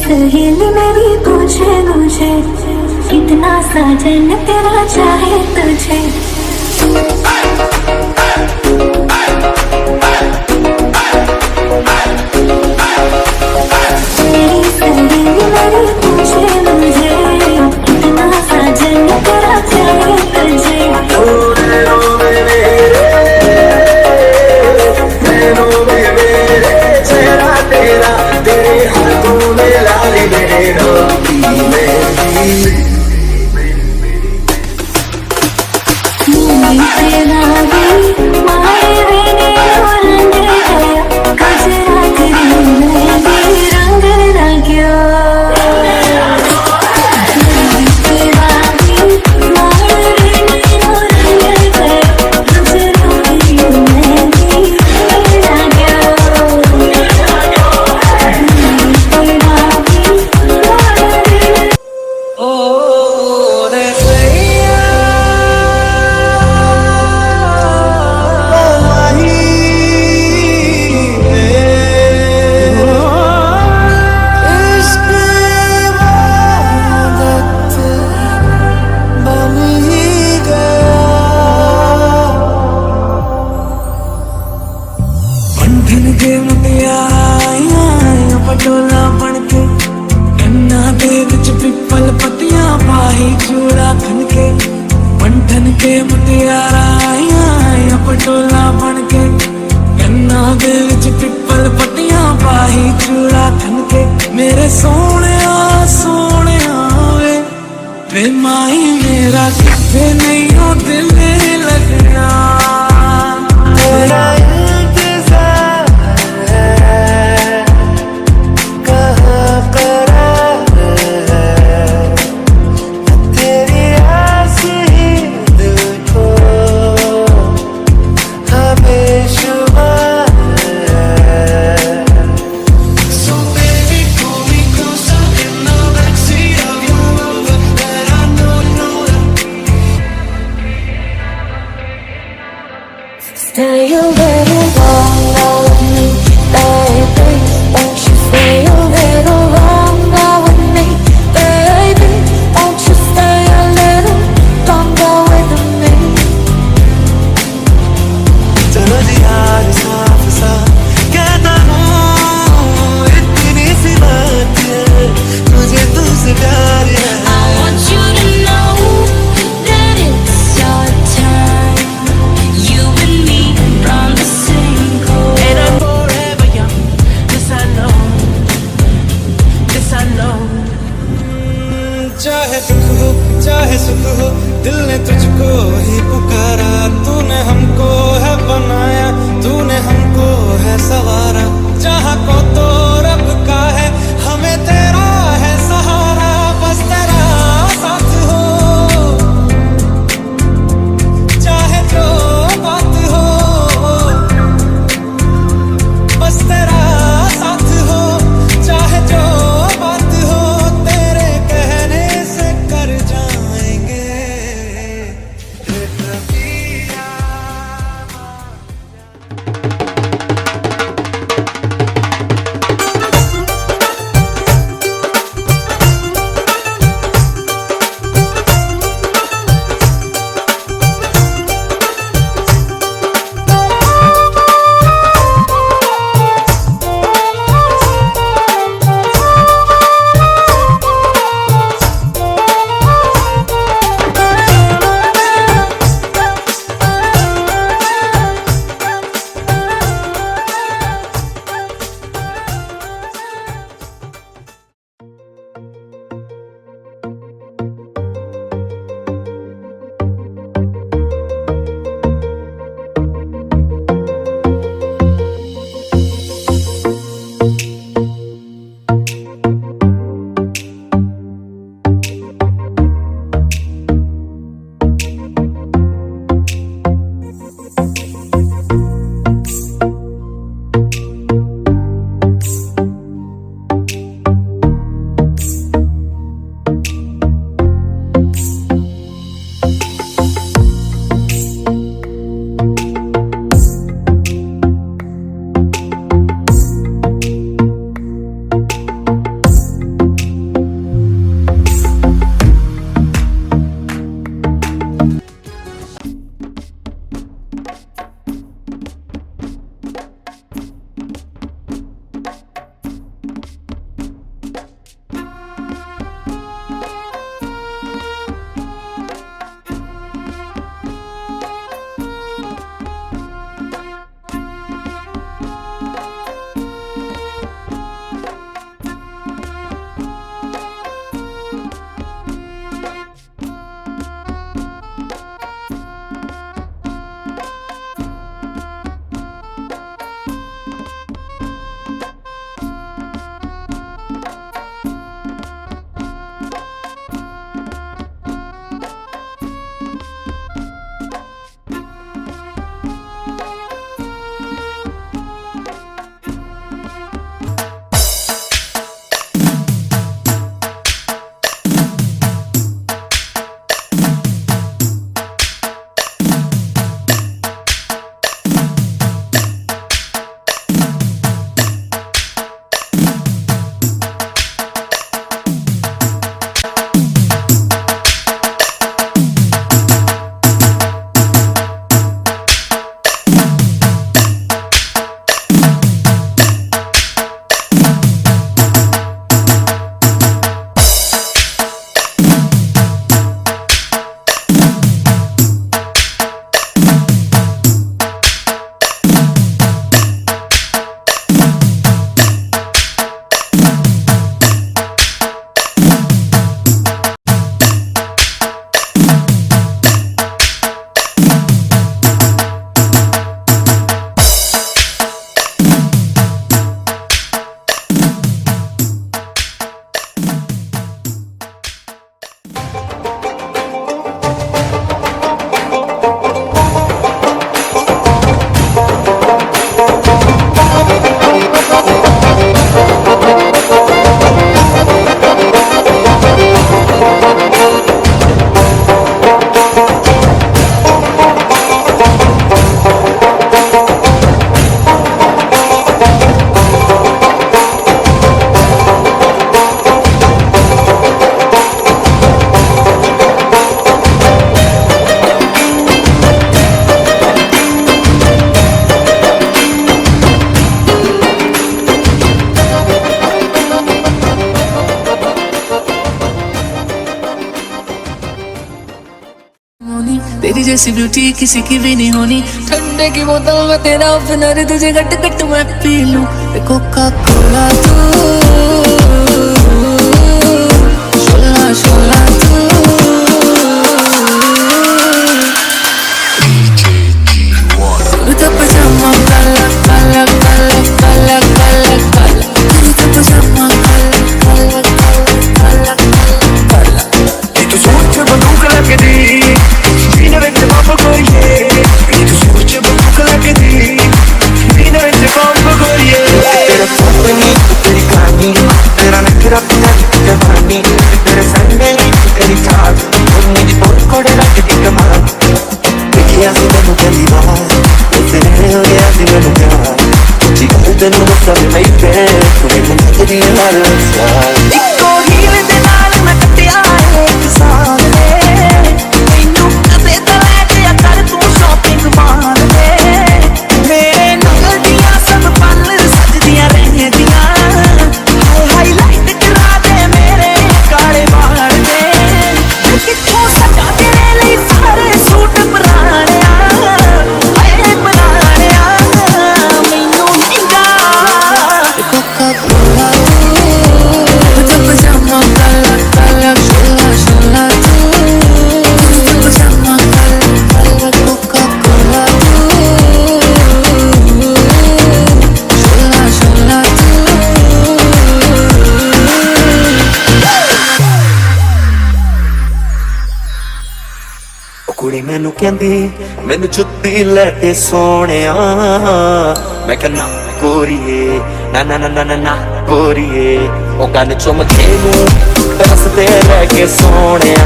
सहेली मेरी पूछे मुझे, कितना साजन तेरा चाहे तुझे। मेरी सहेली मेरी पूछे मुझे, कितना साजन तेरा चाहे तुझे। तेरे हाथों में लाल मेरे नाम की मेहंदी। तेरा भी मारे मैंने रंग गया, गजरा तेरी मेहंदी रंग लग्यो। तेरा भी मारे मैंने रंग गया, गजरा तेरी मेहंदी रंग लग्यो। के मुटियां पटोला बनके, कन्ना दे विच पिपल पत्तियां पाही चूड़ा खनके। पंठन के मुटियारा पटोला बनके, कन्ना दे विच पिपल पत्तियां पाही चूड़ा खनके। मेरे सोने वे माही मेरा किथे नहीं हो दिल लगना। तेरा Stay a little longer with me, baby. Won't you stay a little longer with me, baby? Won't you stay a little longer with me? चलो जी आज साफ साफ कहता हूँ, इतनी सी बात है, मुझे तुझसे प्यार है। I want you to know that it's your time. You and me from the same coast. And I'm forever young, this I know, this I know। चाहे दुख हो चाहे सुख हो, दिल ने तुझको ही पुकारा। तूने हमको है बनाया, तूने हमको है सवारा। जहाँ को तो रब का है, हमें तेरा है सहारा। बस तेरा साथ हो, चाहे जो बात हो। बस तेरा साथ हो, चाहे जो बात हो। तेरे कहने से कर जाएंगे रबिया। तेरी जैसी ब्यूटी किसी की भी नहीं होनी। ठंडे की बोतल में तेरा ओपनर, तुझे गट गट मैं पी लूं। कोका कोला तू, शोला शोला तू। कुर्ता पजामा काला काला काला काला काला काला, कुर्ता पजामा काला काला काला काला काला। तू सोच बंदूक लगदी सीने विच बंब गोरिए, तू सोच बंदूक लगदी सीने विच बंब गोरिए। तेरा सपनी तेरी कहानी, तेरा नखरा पिया जवानी, तेरे संगे तेरी चाल उन्नी दी बोल कोड़े रखदी कमाल। देखिया सी मैनू पहली बार, तेरे हो गया सी मैनू प्यार। जी गल तेनू दस्सां नहीं पे तू मैनू तेरी हर साल। इक्को हील दे नाल मैं कट्टिया एक साल रे, मैनू कदे तो लै गया कर तू शॉपिंग माल दे। मेरे नाल दियां सब पल सजदियां रहदियां, हाईलाइट करा दे मेरे काले बाल दे। कित्थों सजा तेरे लिए सारे सूट पुराणिया, हाय पुराणिया मैनू महंगा। कोका कोला तू, कुर्ता पजामा काला काला शोला शोला तू। कुर्ता पजामा काला काला कोका कोला तू, शोला शोला तू। कुड़ी मैनू कहंदी मैनू जुत्ती लैके सोहणिया, मैं कहना गोरीए ना ना ना ना ना ना गोरीए। ओ कन चुमके नू रसते लैके सोहणिया।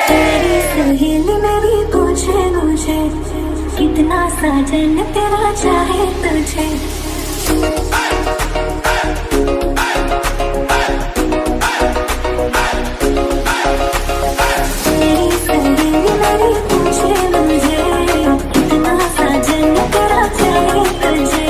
तेरी सहेली मेरी पूछे मुझे, कितना साजन तेरा चाहे तुझे। तेरी सहेली मेरी पूछे मुझे, कितना साजन तेरा चाहे तुझे।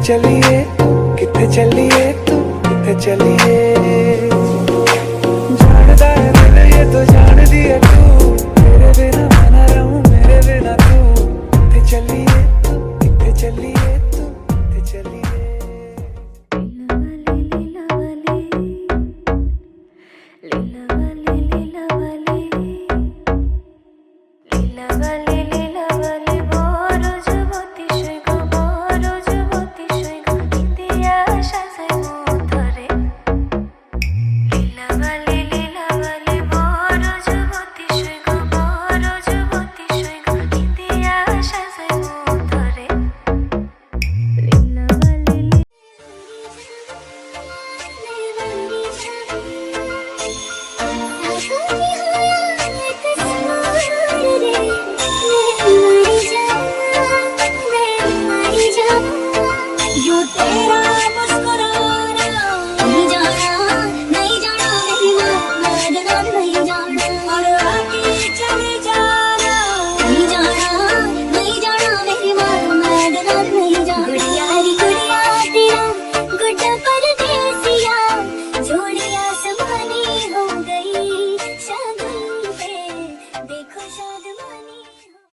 चलिए, किथे चलिए तू, किथे चलिए।